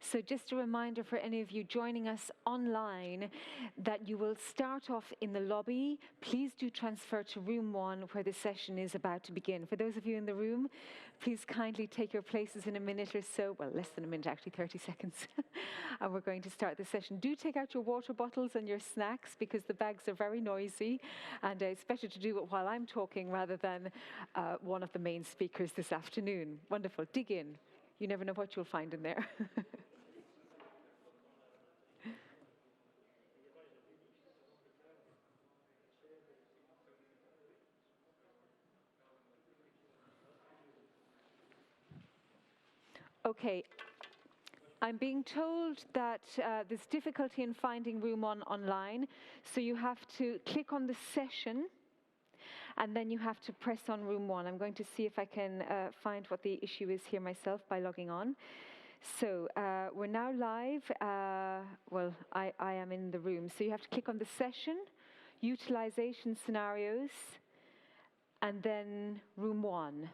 So just a reminder for any of you joining us online that you will start off in the lobby. Please do transfer to room 1 where the session is about to begin. For those of you in the room, please kindly take your places in a minute or so. Well, less than a minute, actually 30 seconds. And we're going to start the session. Do take out your water bottles and your snacks because the bags are very noisy. And it's better to do it while I'm talking rather than one of the main speakers this afternoon. Wonderful. Dig in. You never know what you'll find in there. Okay. I'm being told that there's difficulty in finding room 1 online, so you have to click on the session, and then you have to press on room 1. I'm going to see if I can find what the issue is here myself by logging on. So we're now live. Well, I am in the room. So you have to click on the session, utilization scenarios, and then room 1.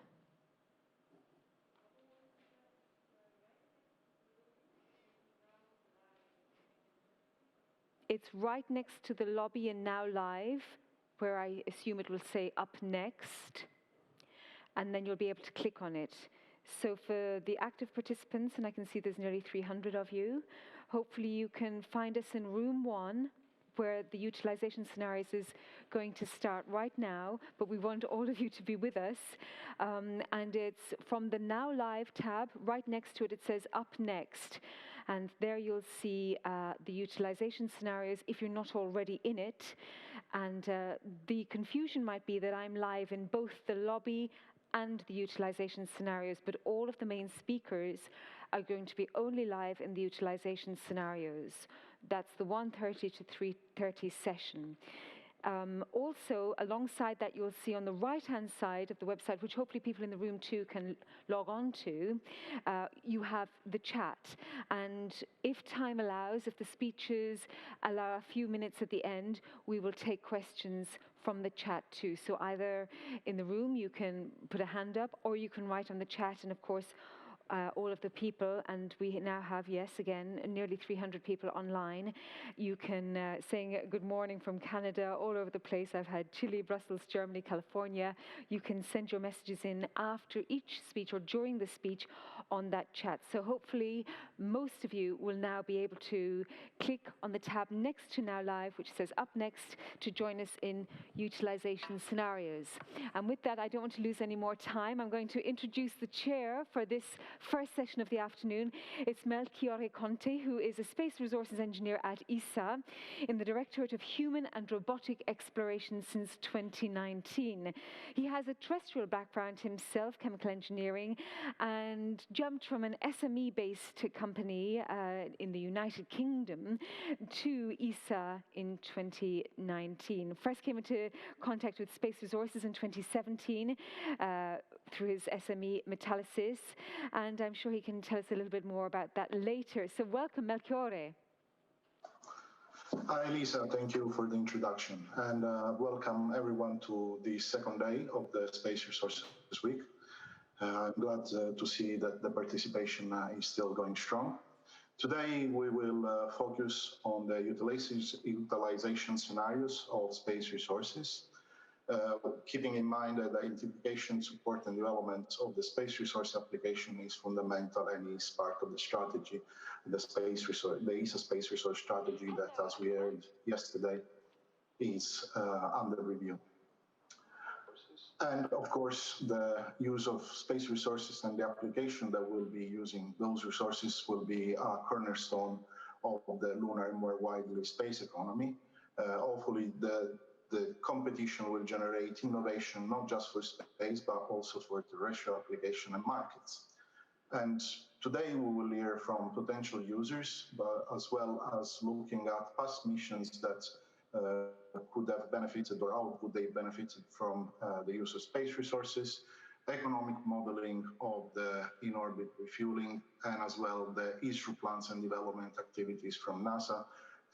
It's right next to the lobby and now live, where I assume it will say up next, and then you'll be able to click on it. So for the active participants, and I can see there's nearly 300 of you, hopefully you can find us in room 1, where the utilization scenarios is going to start right now, but we want all of you to be with us. And it's from the Now Live tab, right next to it, it says Up Next. And there you'll see the utilization scenarios if you're not already in it. And the confusion might be that I'm live in both the lobby and the utilization scenarios, but all of the main speakers are going to be only live in the utilization scenarios. That's the 1:30 to 3:30 session. Also, alongside that, you'll see on the right-hand side of the website, which hopefully people in the room too can log on to, you have the chat. And if time allows, if the speeches allow a few minutes at the end, we will take questions from the chat too. So either in the room, you can put a hand up, or you can write on the chat, and of course, all of the people, and we now have, yes, again, nearly 300 people online. You can saying good morning from Canada, all over the place. I've had Chile, Brussels, Germany, California. You can send your messages in after each speech or during the speech on that chat. So hopefully most of you will now be able to click on the tab next to Now Live, which says Up Next, to join us in utilization scenarios. And with that, I don't want to lose any more time. I'm going to introduce the chair for this first session of the afternoon. It's Melchiorre Conti, who is a space resources engineer at ESA in the Directorate of Human and Robotic Exploration since 2019. He has a terrestrial background himself, chemical engineering, and jumped from an SME-based company in the United Kingdom to ESA in 2019. First came into contact with space resources in 2017 through his SME Metallysis, and I'm sure he can tell us a little bit more about that later. So welcome, Melchiorre. Hi, Lisa. Thank you for the introduction, and welcome everyone to the second day of the Space Resources Week. I'm glad to see that the participation is still going strong. Today, we will focus on the utilization scenarios of space resources, keeping in mind that the identification, support, and development of the space resource application is fundamental and is part of the strategy, the ESA space resource strategy that, as we heard yesterday, is under review. And of course, the use of space resources and the application that will be using those resources will be a cornerstone of the lunar and more widely space economy. Hopefully, the competition will generate innovation, not just for space, but also for terrestrial application and markets. And today we will hear from potential users, but as well as looking at past missions that could have benefited, or how would they benefited from the use of space resources, economic modeling of the in-orbit refueling, and as well the ISRO plans and development activities from NASA,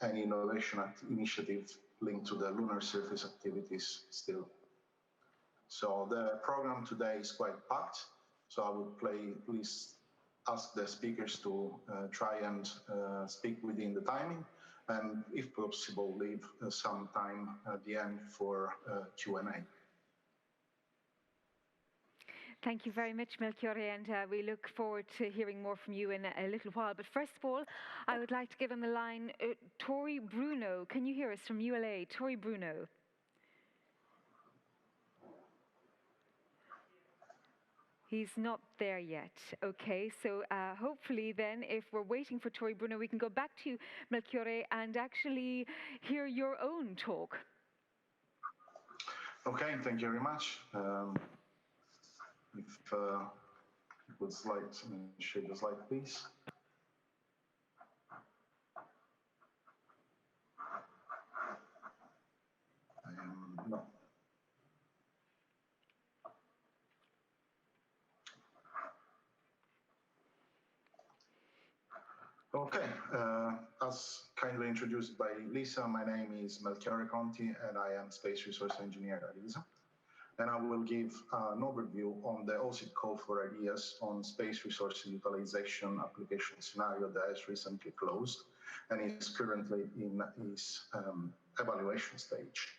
and innovation initiatives linked to the lunar surface activities still. So the program today is quite packed, so I would play at least ask the speakers to try and speak within the timing, and if possible, leave some time at the end for Q&A. Thank you very much, Melchiorre, and we look forward to hearing more from you in a little while. But first of all, I would like to get on the line Tori Bruno. Can you hear us from ULA? Tori Bruno. He's not there yet. Okay, so hopefully then, if we're waiting for Tori Bruno, we can go back to Melchiorre and actually hear your own talk. Okay, thank you very much. If you would like to share the slide, please. No. Okay, as kindly introduced by Lisa, my name is Melchiorre Conti, and I am Space Resource Engineer at ESA. And I will give an overview on the OSIP call for ideas on space resource utilization application scenario that has recently closed and is currently in its evaluation stage.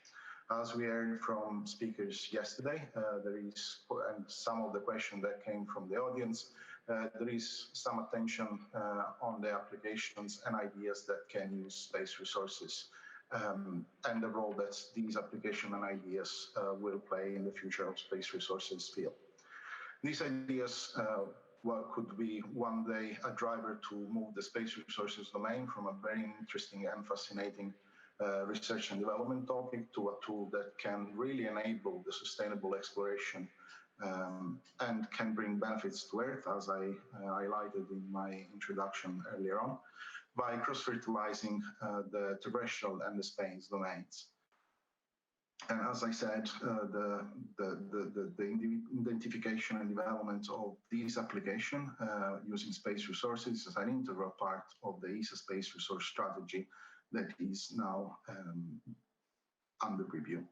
As we heard from speakers yesterday, there is, and some of the questions that came from the audience, there is some attention on the applications and ideas that can use space resources and the role that these applications and ideas will play in the future of space resources field. These ideas could be one day a driver to move the space resources domain from a very interesting and fascinating research and development topic to a tool that can really enable the sustainable exploration and can bring benefits to Earth, as I highlighted in my introduction earlier on, by cross-fertilizing the terrestrial and the space domains. And as I said, the identification and development of these applications using space resources is an integral part of the ESA space resource strategy that is now under review.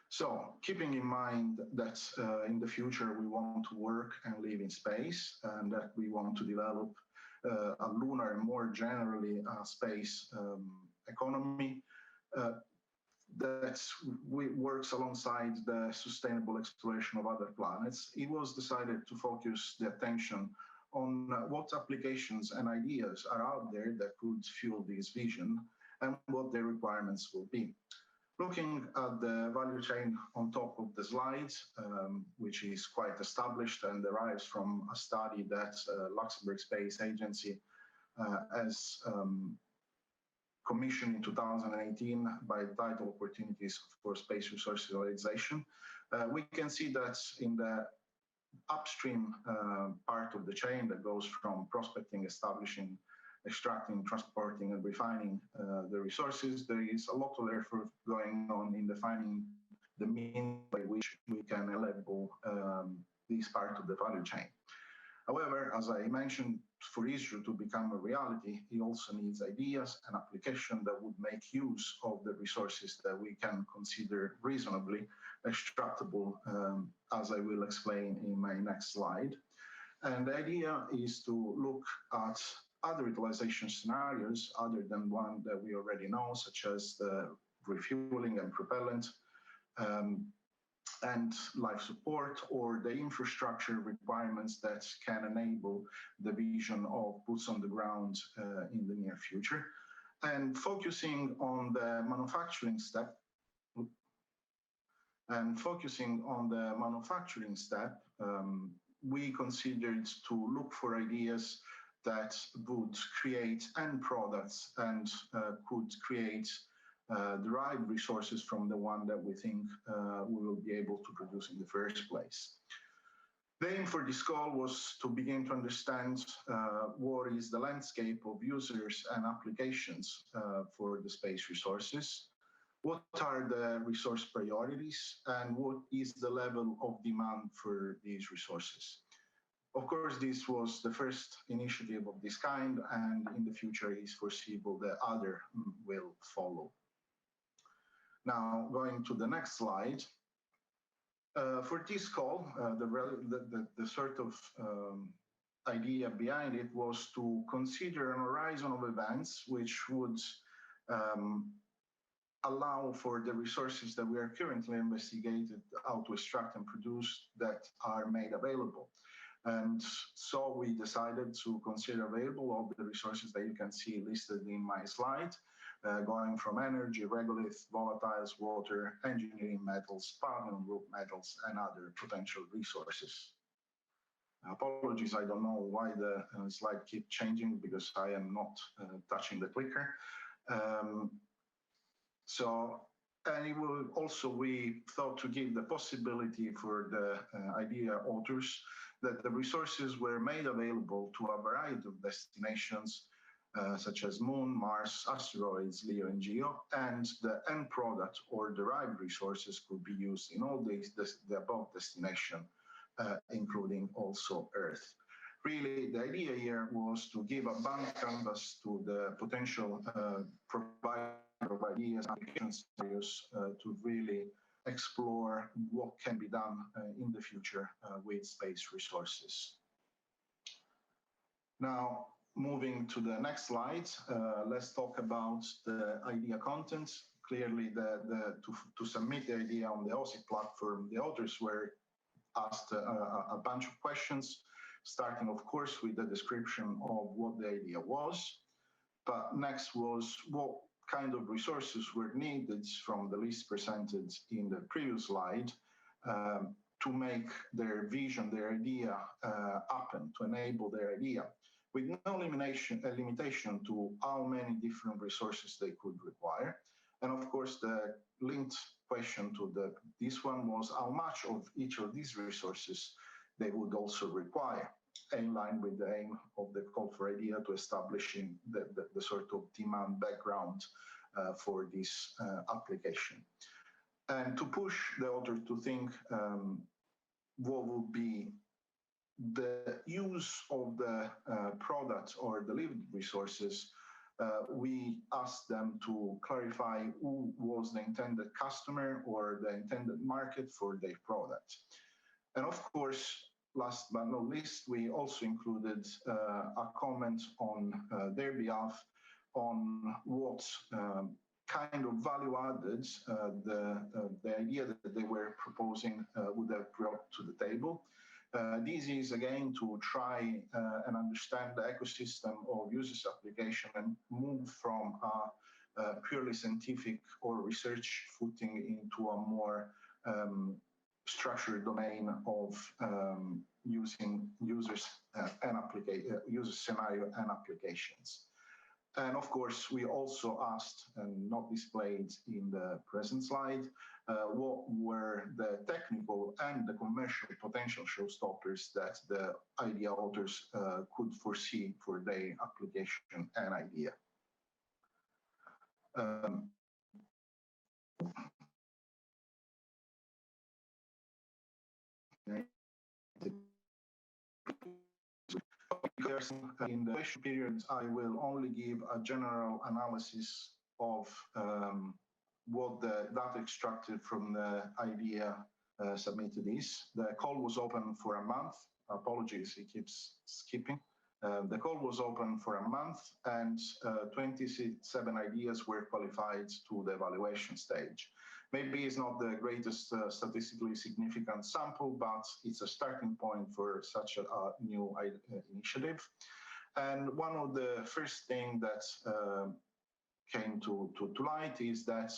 So, keeping in mind that in the future we want to work and live in space, and that we want to develop a lunar and more generally a space economy that works alongside the sustainable exploration of other planets, it was decided to focus the attention on what applications and ideas are out there that could fuel this vision and what their requirements will be. Looking at the value chain on top of the slide, which is quite established and derives from a study that Luxembourg Space Agency has commissioned in 2018 by Title Opportunities for Space Resource Utilization, we can see that in the upstream part of the chain that goes from prospecting, establishing, extracting, transporting, and refining the resources, there is a lot of effort going on in defining the means by which we can enable this part of the value chain. However, as I mentioned, for ISRU to become a reality, it also needs ideas and application that would make use of the resources that we can consider reasonably extractable, as I will explain in my next slide. And the idea is to look at other utilization scenarios other than one that we already know, such as the refueling and propellant, and life support, or the infrastructure requirements that can enable the vision of boots on the ground in the near future. And focusing on the manufacturing step, we considered to look for ideas that would create end products and could create derived resources from the one that we think we will be able to produce in the first place. The aim for this call was to begin to understand what is the landscape of users and applications for the space resources, what are the resource priorities, and what is the level of demand for these resources. Of course, this was the first initiative of this kind, and in the future it is foreseeable that other will follow. Now, going to the next slide. For this call, the sort of idea behind it was to consider an horizon of events which would allow for the resources that we are currently investigated how to extract and produce that are made available. And so we decided to consider available all the resources that you can see listed in my slide, going from energy, regolith, volatiles, water, engineering metals, platinum group metals, and other potential resources. Apologies, I don't know why the slide keeps changing because I am not touching the clicker. And it will also, we thought to give the possibility for the idea authors that the resources were made available to a variety of destinations, such as Moon, Mars, asteroids, LEO and GEO, and the end product or derived resources could be used in all these, the above destination, including also Earth. Really, the idea here was to give a blank canvas to the potential provider of ideas and application scenarios to really explore what can be done in the future with space resources. Now, moving to the next slide, let's talk about the idea content. Clearly, to submit the idea on the OSIP platform, the authors were asked a bunch of questions, starting, of course, with the description of what the idea was. But next was what kind of resources were needed from the list presented in the previous slide to make their vision, their idea happen, to enable their idea, with no limitation to how many different resources they could require. And of course, the linked question to this one was how much of each of these resources they would also require, in line with the aim of the call for idea to establishing the sort of demand background for this application. And to push the author to think what would be the use of the product or the lived resources, we asked them to clarify who was the intended customer or the intended market for their product. And of course, last but not least, we also included a comment on their behalf on what kind of value added the idea that they were proposing would have brought to the table. This is again to try and understand the ecosystem of users application and move from a purely scientific or research footing into a more structured domain of using users and user scenario and applications. And of course, we also asked, and not displayed in the present slide, what were the technical and the commercial potential showstoppers that the idea authors could foresee for their application and idea. In the question period, I will only give a general analysis of what the data extracted from the idea submitted is. The call was open for a month. Apologies, it keeps skipping. The call was open for a month, and 27 ideas were qualified to the evaluation stage. Maybe it's not the greatest statistically significant sample, but it's a starting point for such a new initiative. And one of the first things that came to light is that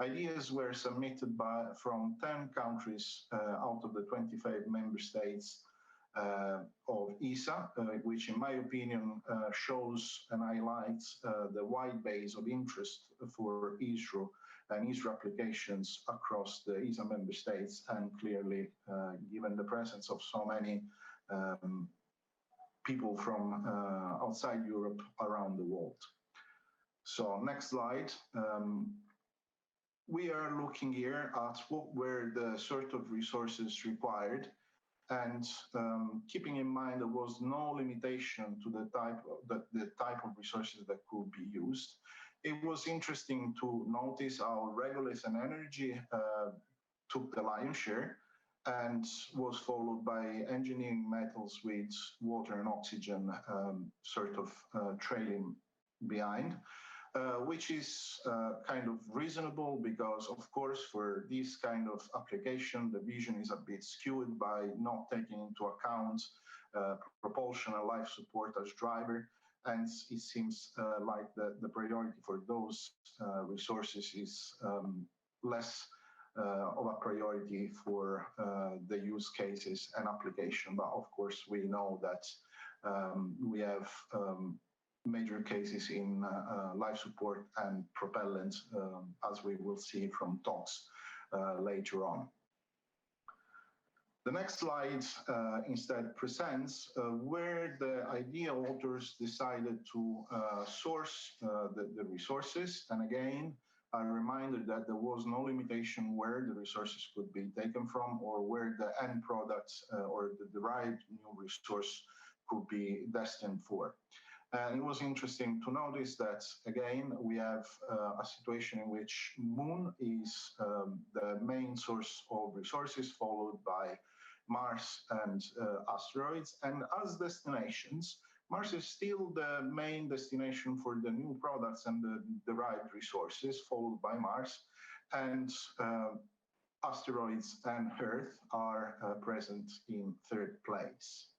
ideas were submitted from 10 countries out of the 25 member states of ESA, which in my opinion shows and highlights the wide base of interest for ISRO and ISRO applications across the ESA member states, and clearly given the presence of so many people from outside Europe around the world. So next slide. We are looking here at what were the sort of resources required, and keeping in mind there was no limitation to the type of resources that could be used. It was interesting to notice how regolith and energy took the lion's share, and was followed by engineering metals with water and oxygen sort of trailing behind, which is kind of reasonable because, of course, for this kind of application, the vision is a bit skewed by not taking into account propulsion and life support as driver. And it seems like the priority for those resources is less of a priority for the use cases and application. But of course, we know that we have major cases in life support and propellant, as we will see from talks later on. The next slide instead presents where the idea authors decided to source the resources. And again, a reminder that there was no limitation where the resources could be taken from or where the end products or the derived new resource could be destined for. And it was interesting to notice that, again, we have a situation in which Moon is the main source of resources, followed by Mars and asteroids. And as destinations, Mars is still the main destination for the new products and the derived resources, followed by Mars. And asteroids and Earth are present in third place.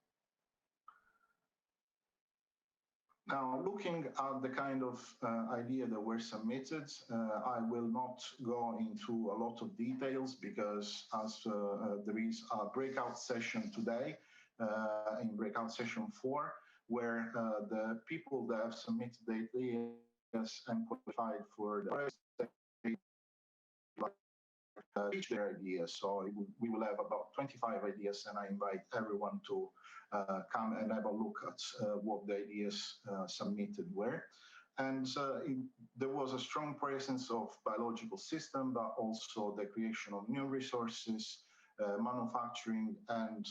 Now, looking at the kind of idea that were submitted, I will not go into a lot of details because as there is a breakout session today, in breakout session 4, where the people that have submitted the ideas and qualified for the pitch their ideas. So we will have about 25 ideas, and I invite everyone to come and have a look at what the ideas submitted were. And there was a strong presence of biological system, but also the creation of new resources, manufacturing and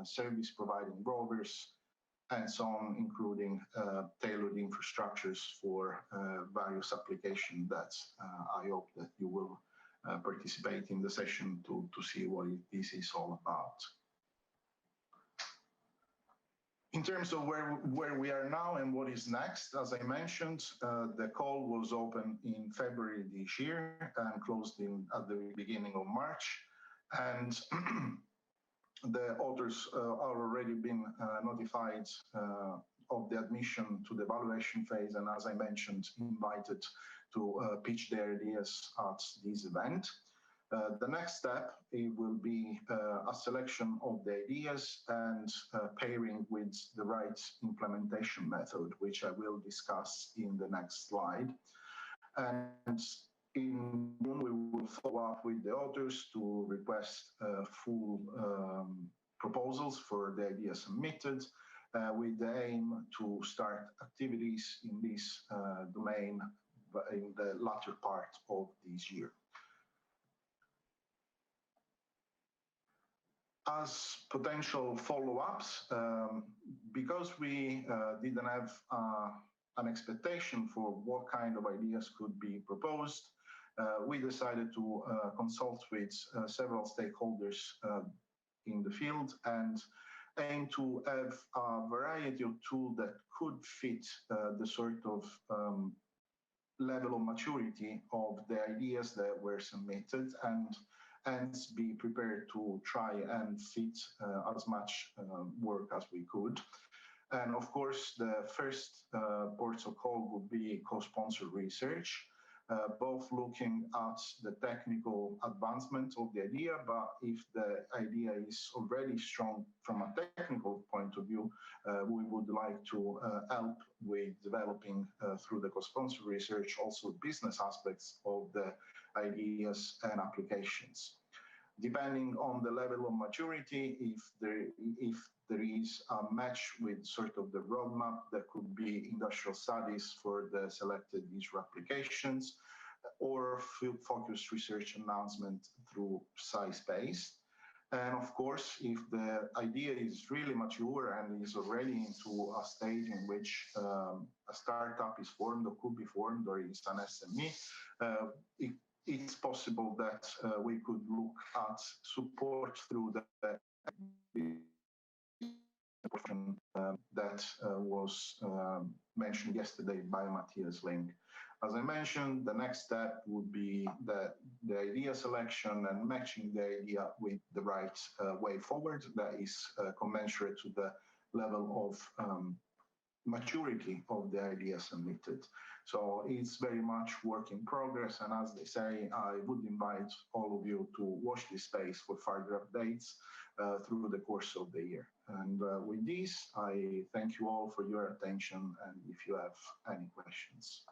service providing rovers, and so on, including tailored infrastructures for various applications that I hope that you will participate in the session to see what this is all about. In terms of where we are now and what is next, as I mentioned, the call was open in February this year and closed at the beginning of March. And the authors are already been notified of the admission to the evaluation phase, and as I mentioned, invited to pitch their ideas at this event. The next step, it will be a selection of the ideas and pairing with the right implementation method, which I will discuss in the next slide. And in June, we will follow up with the authors to request full proposals for the ideas submitted, with the aim to start activities in this domain in the latter part of this year. As potential follow-ups, because we didn't have an expectation for what kind of ideas could be proposed, we decided to consult with several stakeholders in the field and aim to have a variety of tools that could fit the sort of level of maturity of the ideas that were submitted, and be prepared to try and fit as much work as we could. And of course, the first ports of call would be co-sponsored research, both looking at the technical advancement of the idea, but if the idea is already strong from a technical point of view, we would like to help with developing through the co-sponsored research also business aspects of the ideas and applications. Depending on the level of maturity, if there is a match with sort of the roadmap, there could be industrial studies for the selected user applications, or field-focused research announcement through science-based. And of course, if the idea is really mature and is already into a stage in which a startup is formed or could be formed, or is an SME, it it's possible that we could look at support through the that was mentioned yesterday by Matthias Link. As I mentioned, the next step would be the idea selection and matching the idea with the right way forward that is commensurate to the level of maturity of the idea submitted. So it's very much work in progress. And as they say, I would invite all of you to watch this space for further updates through the course of the year. And with this, I thank you all for your attention and if you have any questions.